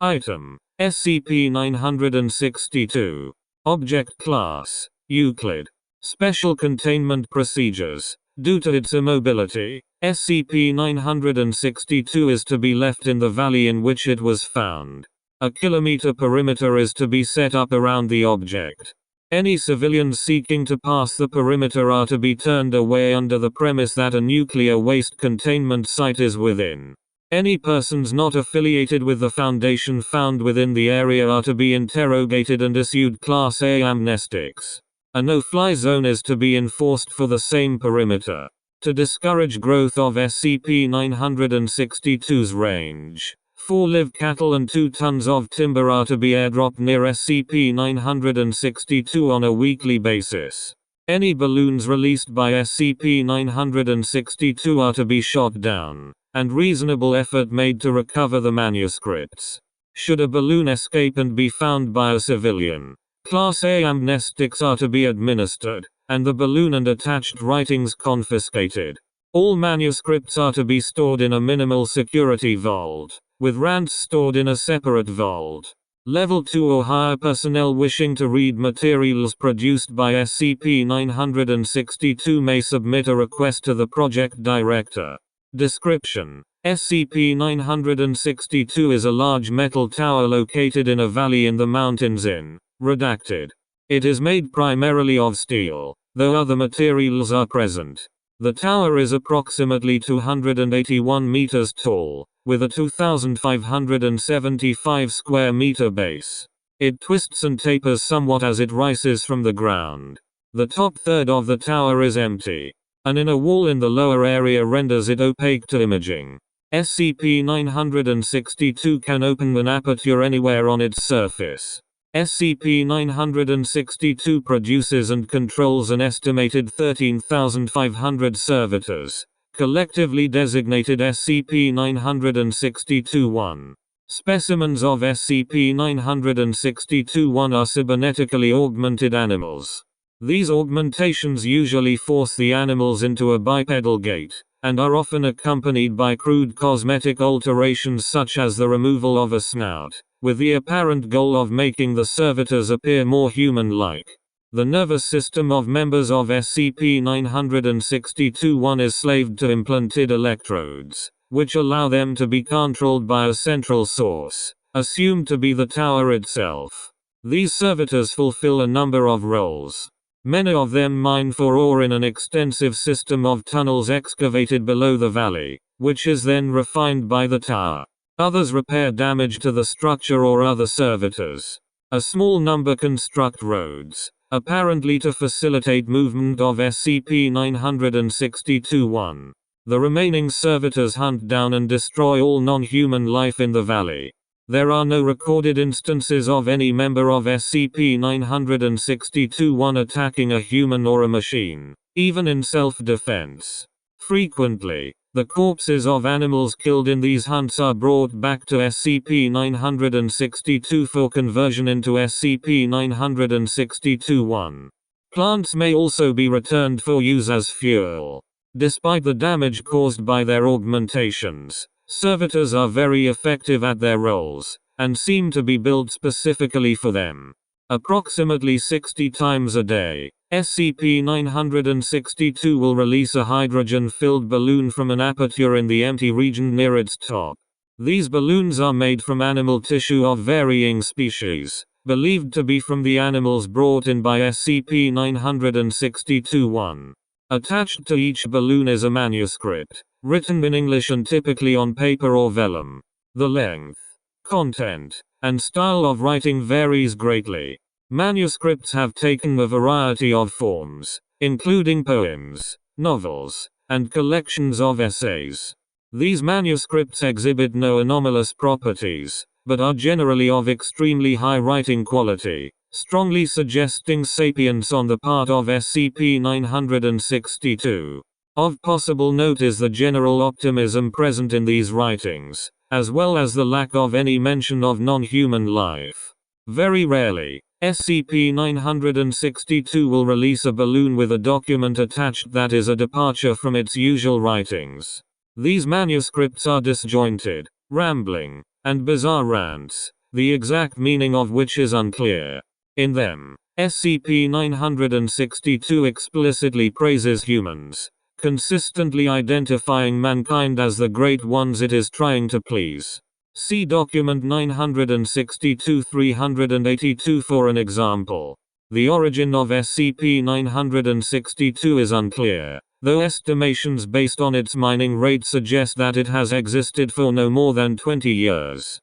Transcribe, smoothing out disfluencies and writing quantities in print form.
Item: SCP-962. Object Class: Euclid. Special Containment Procedures. Due to its immobility, SCP-962 is to be left in the valley in which it was found. A kilometer perimeter is to be set up around the object. Any civilians seeking to pass the perimeter are to be turned away under the premise that a nuclear waste containment site is within. Any persons not affiliated with the Foundation found within the area are to be interrogated and issued Class A amnestics. A no-fly zone is to be enforced for the same perimeter. To discourage growth of SCP-962's range, 4 live cattle and 2 tons of timber are to be airdropped near SCP-962 on a weekly basis. Any balloons released by SCP-962 are to be shot down, and reasonable effort made to recover the manuscripts. Should a balloon escape and be found by a civilian, Class A amnestics are to be administered, and the balloon and attached writings confiscated. All manuscripts are to be stored in a minimal security vault, with rants stored in a separate vault. Level 2 or higher personnel wishing to read materials produced by SCP-962 may submit a request to the project director. Description: SCP-962 is a large metal tower located in a valley in the mountains in Redacted. It is made primarily of steel, though other materials are present. The tower is approximately 281 meters tall, with a 2,575 square meter base. It twists and tapers somewhat as it rises from the ground. The top third of the tower is empty. An inner wall in the lower area renders it opaque to imaging. SCP-962 can open an aperture anywhere on its surface. SCP-962 produces and controls an estimated 13,500 servitors, collectively designated SCP-962-1. Specimens of SCP-962-1 are cybernetically augmented animals. These augmentations usually force the animals into a bipedal gait, and are often accompanied by crude cosmetic alterations such as the removal of a snout, with the apparent goal of making the servitors appear more human-like. The nervous system of members of SCP-962-1 is slaved to implanted electrodes, which allow them to be controlled by a central source, assumed to be the tower itself. These servitors fulfill a number of roles. Many of them mine for ore in an extensive system of tunnels excavated below the valley, which is then refined by the tower. Others repair damage to the structure or other servitors. A small number construct roads, apparently to facilitate movement of SCP-962-1. The remaining servitors hunt down and destroy all non-human life in the valley. There are no recorded instances of any member of SCP-962-1 attacking a human or a machine, even in self-defense. Frequently, the corpses of animals killed in these hunts are brought back to SCP-962 for conversion into SCP-962-1. Plants may also be returned for use as fuel. Despite the damage caused by their augmentations, servitors are very effective at their roles, and seem to be built specifically for them. Approximately 60 times a day, SCP-962 will release a hydrogen-filled balloon from an aperture in the empty region near its top. These balloons are made from animal tissue of varying species, believed to be from the animals brought in by SCP-962-1. Attached to each balloon is a manuscript, written in English and typically on paper or vellum. The length, content, and style of writing varies greatly. Manuscripts have taken a variety of forms, including poems, novels, and collections of essays. These manuscripts exhibit no anomalous properties, but are generally of extremely high writing quality, strongly suggesting sapience on the part of SCP-962. Of possible note is the general optimism present in these writings, as well as the lack of any mention of non-human life. Very rarely, SCP-962 will release a balloon with a document attached that is a departure from its usual writings. These manuscripts are disjointed, rambling, and bizarre rants, the exact meaning of which is unclear. In them, SCP-962 explicitly praises humans, consistently identifying mankind as the great ones it is trying to please. See document 962-382 for an example. The origin of SCP-962 is unclear, though estimations based on its mining rate suggest that it has existed for no more than 20 years.